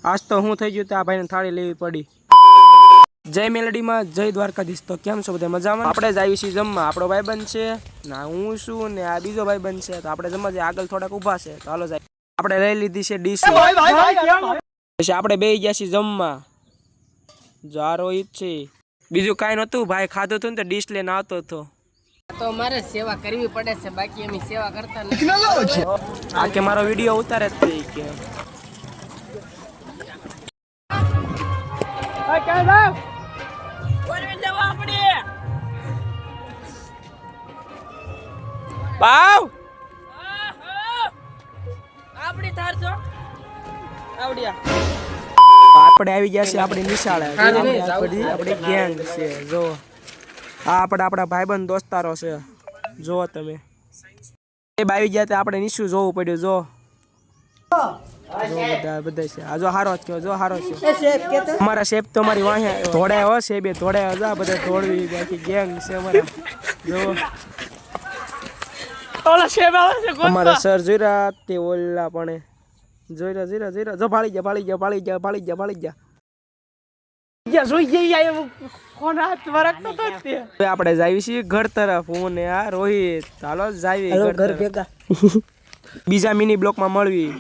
આજ તો હું થઈ ગયું તો આ ભાઈને થાળી લેવી પડી। જય મેલડીમાં જય દ્વારકાધીશ। તો કેમ છો બધા મજામાં? આપણે જ આવી છીએ જમવા। આપણો ભાઈબંધ છે ના હું છું ને આ બીજો ભાઈબંધ છે, તો આપણે જમવા જઈએ। આગળ થોડાક ઊભા છે તો હાલો જાય। આપણે લઈ લીધી છે ડીશ, પછી આપણે બેસી ગયા છીએ જમવા। જો રોહિત છે, બીજું કાંઈ નહોતું ભાઈ, ખાધું હતું ને તો ડીશ લઈને આવતો હતો। તો મારે સેવા કરવી પડે છે, બાકી એમ સેવા કરતા નથી। આ કે મારો વિડીયો ઉતારે જ થઈ કે બાવ આપડી થાર છો આવડિયા। આપણે આવી ગયા છે આપણી નિશાળે। આપણી ગેંગ છે જો આ આપણા ભાઈબંધ દોસ્તારો છે। જો તમે એ આવી ગયા, આપણે નિશુ જોવું પડ્યું। જો બધા છે આ જો હારો થયો, જો હારો થયો અમારા શેપ તો અમારી વાહે ધોડાયો છે, બે ધોડાયો જા બધા ધોળવી બાકી ગેંગ છે અમારા। જો ઓલા શેપ આવે છે અમારા સર જોઈરા તે ઓલા પણ જોઈરા જો ભાળી ગયા જોઈ જઈ કોણ હાથ વરકતો તો તે હવે આપણે જાવી છીએ ઘર તરફ। હું ને આ રોહિત, હાલો જાવી ઘર ભેગા। બીજા મિની બ્લોકમાં મળવી।